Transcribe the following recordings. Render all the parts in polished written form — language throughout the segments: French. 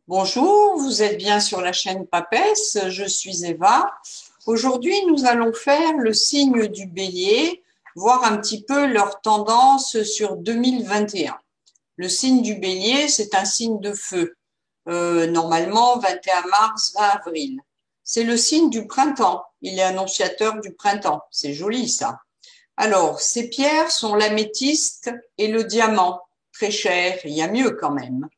Bonjour, vous êtes bien sur la chaîne Papesse, je suis Eva. Aujourd'hui, nous allons faire le signe du Bélier, voir un petit peu leur tendance sur 2021. Le signe du Bélier, c'est un signe de feu, normalement 21 mars, 20 avril. C'est le signe du printemps, il est annonciateur du printemps, c'est joli ça. Alors, ces pierres sont l'améthyste et le diamant, très cher, il y a mieux quand même.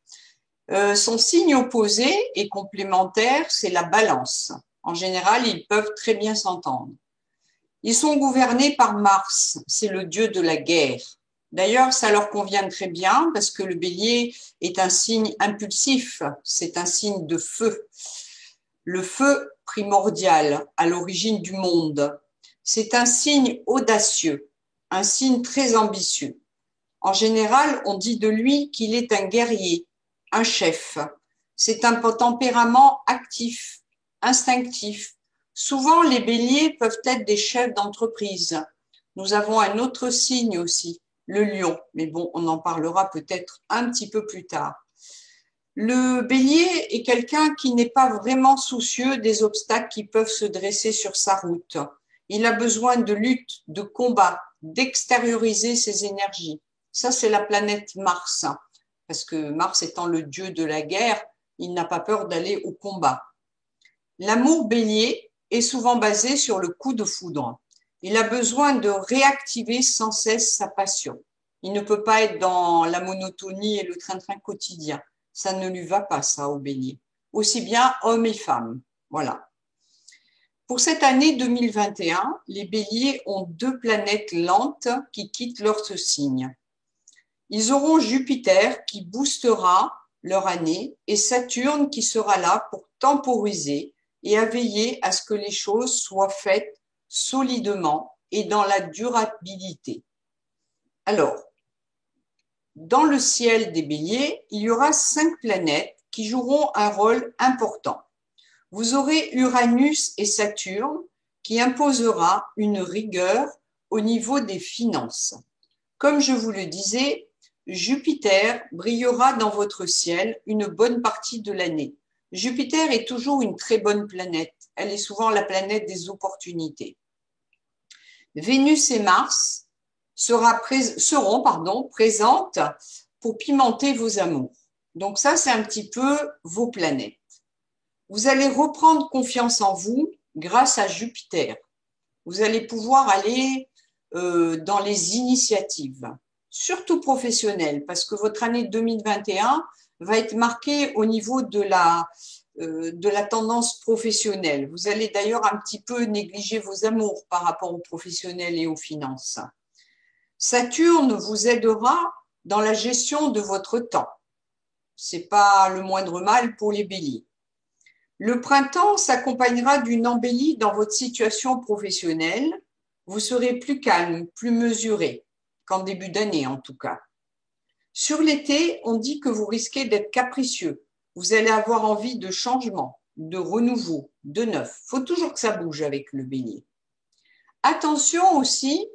Son signe opposé et complémentaire, c'est la balance. En général, ils peuvent très bien s'entendre. Ils sont gouvernés par Mars, c'est le dieu de la guerre. D'ailleurs, ça leur convient très bien parce que le bélier est un signe impulsif, c'est un signe de feu. Le feu primordial à l'origine du monde. C'est un signe audacieux, un signe très ambitieux. En général, on dit de lui qu'il est un guerrier, un chef. C'est un tempérament actif, instinctif. Souvent, les béliers peuvent être des chefs d'entreprise. Nous avons un autre signe aussi, le lion, mais bon, on en parlera peut-être un petit peu plus tard. Le bélier est quelqu'un qui n'est pas vraiment soucieux des obstacles qui peuvent se dresser sur sa route. Il a besoin de lutte, de combat, d'extérioriser ses énergies. Ça, c'est la planète Mars, parce que Mars étant le dieu de la guerre, il n'a pas peur d'aller au combat. L'amour bélier est souvent basé sur le coup de foudre. Il a besoin de réactiver sans cesse sa passion. Il ne peut pas être dans la monotonie et le train-train quotidien. Ça ne lui va pas, ça, au bélier. Aussi bien hommes et femmes. Voilà. Pour cette année 2021, les béliers ont deux planètes lentes qui quittent leur signe. Ils auront Jupiter qui boostera leur année et Saturne qui sera là pour temporiser et à veiller à ce que les choses soient faites solidement et dans la durabilité. Alors, dans le ciel des béliers, il y aura 5 planètes qui joueront un rôle important. Vous aurez Uranus et Saturne qui imposera une rigueur au niveau des finances. Comme je vous le disais, Jupiter brillera dans votre ciel une bonne partie de l'année. Jupiter est toujours une très bonne planète. Elle est souvent la planète des opportunités. Vénus et Mars seront présentes pour pimenter vos amours. Donc ça, c'est un petit peu vos planètes. Vous allez reprendre confiance en vous grâce à Jupiter. Vous allez pouvoir aller dans les initiatives, surtout professionnelles, parce que votre année 2021 va être marquée au niveau de la tendance professionnelle. Vous allez d'ailleurs un petit peu négliger vos amours par rapport aux professionnels et aux finances. Saturne vous aidera dans la gestion de votre temps. C'est pas le moindre mal pour les béliers. Le printemps s'accompagnera d'une embellie dans votre situation professionnelle. Vous serez plus calme, plus mesuré, qu'en début d'année en tout cas. Sur l'été, on dit que vous risquez d'être capricieux. Vous allez avoir envie de changement, de renouveau, de neuf. Il faut toujours que ça bouge avec le bélier. Attention aussi,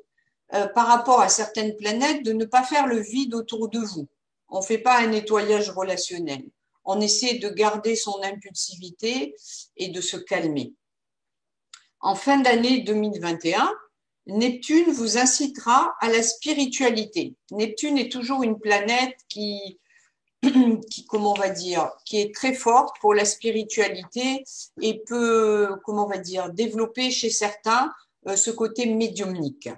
par rapport à certaines planètes, de ne pas faire le vide autour de vous. On ne fait pas un nettoyage relationnel. On essaie de garder son impulsivité et de se calmer. En fin d'année 2021, Neptune vous incitera à la spiritualité. Neptune est toujours une planète comment on va dire, qui est très forte pour la spiritualité et peut, comment on va dire, développer chez certains ce côté médiumnique.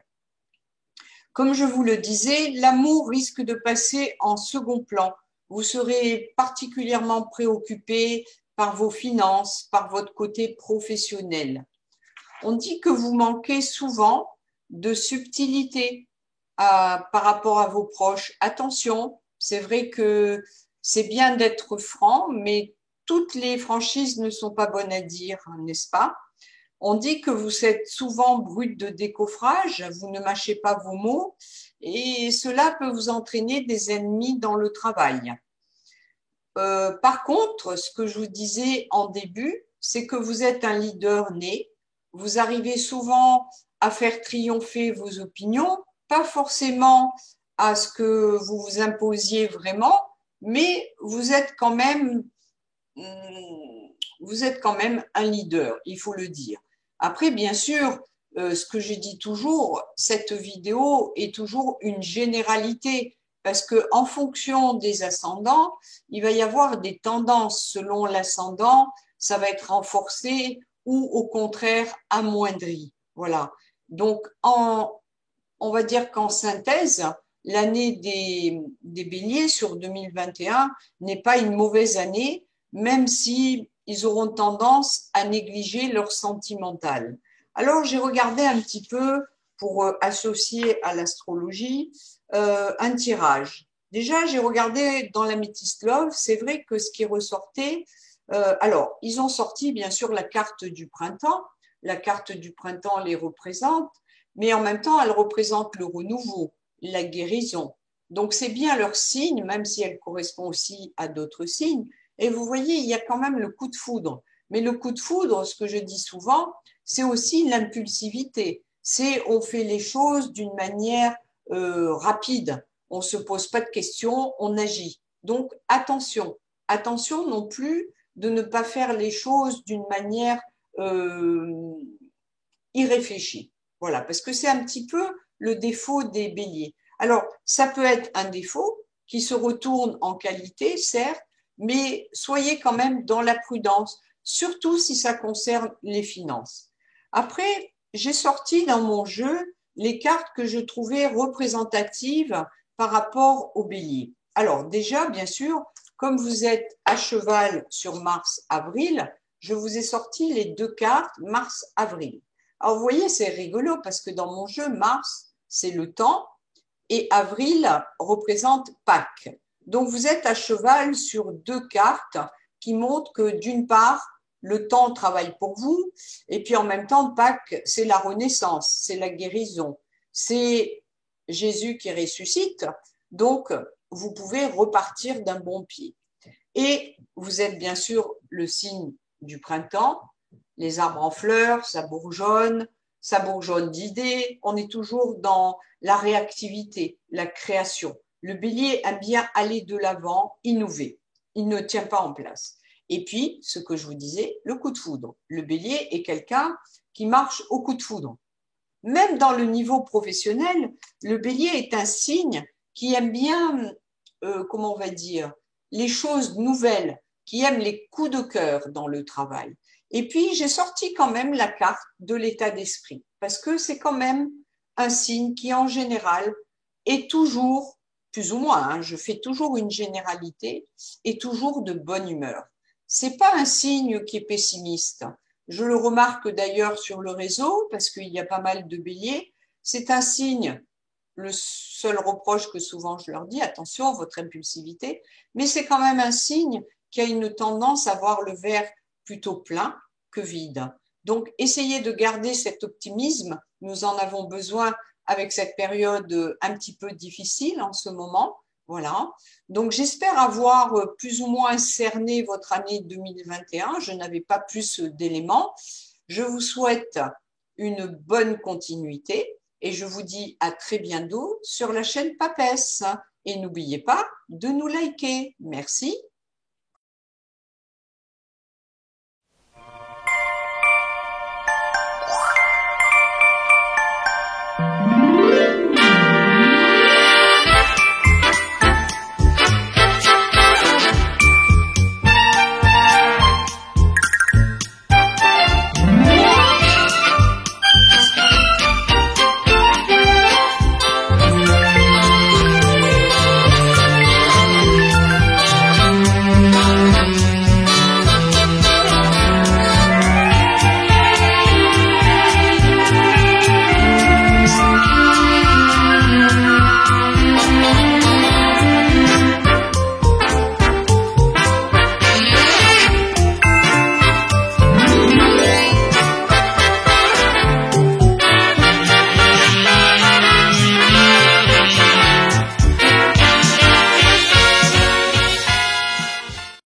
Comme je vous le disais, l'amour risque de passer en second plan. Vous serez particulièrement préoccupé par vos finances, par votre côté professionnel. On dit que vous manquez souvent de subtilité par rapport à vos proches. Attention, c'est vrai que c'est bien d'être franc, mais toutes les franchises ne sont pas bonnes à dire, n'est-ce pas? On dit que vous êtes souvent brute de décoffrage, vous ne mâchez pas vos mots et cela peut vous entraîner des ennemis dans le travail. Par contre, ce que je vous disais en début, c'est que vous êtes un leader né. Vous arrivez souvent à faire triompher vos opinions, pas forcément à ce que vous vous imposiez vraiment, mais vous êtes quand même vous êtes quand même un leader, il faut le dire. Après, bien sûr, ce que j'ai dit toujours, cette vidéo est toujours une généralité parce que en fonction des ascendants, il va y avoir des tendances selon l'ascendant, ça va être renforcé ou au contraire amoindri. Voilà. Donc, on va dire qu'en synthèse, l'année des béliers sur 2021 n'est pas une mauvaise année, même si ils auront tendance à négliger leur sentimental. Alors, j'ai regardé un petit peu pour associer à l'astrologie un tirage. Déjà, j'ai regardé dans la Métis Love, c'est vrai que ce qui ressortait, alors, ils ont sorti bien sûr la carte du printemps. La carte du printemps les représente, mais en même temps, elle représente le renouveau, la guérison. Donc, c'est bien leur signe, même si elle correspond aussi à d'autres signes. Et vous voyez, il y a quand même le coup de foudre. Mais le coup de foudre, ce que je dis souvent, c'est aussi l'impulsivité. C'est on fait les choses d'une manière rapide. On ne se pose pas de questions, on agit. Donc, attention. Attention non plus de ne pas faire les choses d'une manière irréfléchie. Voilà, parce que c'est un petit peu le défaut des béliers. Alors, ça peut être un défaut qui se retourne en qualité, certes, mais soyez quand même dans la prudence, surtout si ça concerne les finances. Après, j'ai sorti dans mon jeu les cartes que je trouvais représentatives par rapport au bélier. Alors déjà, bien sûr, comme vous êtes à cheval sur Mars-Avril, je vous ai sorti les deux cartes Mars-Avril. Alors, vous voyez, c'est rigolo parce que dans mon jeu, Mars, c'est le temps et Avril représente Pâques. Donc, vous êtes à cheval sur deux cartes qui montrent que d'une part, le temps travaille pour vous et puis en même temps, Pâques, c'est la renaissance, c'est la guérison, c'est Jésus qui ressuscite. Donc, vous pouvez repartir d'un bon pied. Et vous êtes bien sûr le signe du printemps, les arbres en fleurs, ça bourgeonne d'idées, on est toujours dans la réactivité, la création. Le bélier aime bien aller de l'avant, innover, il ne tient pas en place. Et puis, ce que je vous disais, le coup de foudre. Le bélier est quelqu'un qui marche au coup de foudre. Même dans le niveau professionnel, le bélier est un signe qui aime bien, comment on va dire, les choses nouvelles, qui aime les coups de cœur dans le travail. Et puis, j'ai sorti quand même la carte de l'état d'esprit, parce que c'est quand même un signe qui, en général, est toujours, plus ou moins, hein, je fais toujours une généralité, est toujours de bonne humeur. C'est pas un signe qui est pessimiste. Je le remarque d'ailleurs sur le réseau, parce qu'il y a pas mal de béliers. C'est un signe, le seul reproche que souvent je leur dis, attention, votre impulsivité, mais c'est quand même un signe qui a une tendance à voir le verre plutôt plein que vide. Donc, essayez de garder cet optimisme. Nous en avons besoin avec cette période un petit peu difficile en ce moment. Voilà. Donc, j'espère avoir plus ou moins cerné votre année 2021. Je n'avais pas plus d'éléments. Je vous souhaite une bonne continuité et je vous dis à très bientôt sur la chaîne Papesse. Et n'oubliez pas de nous liker. Merci.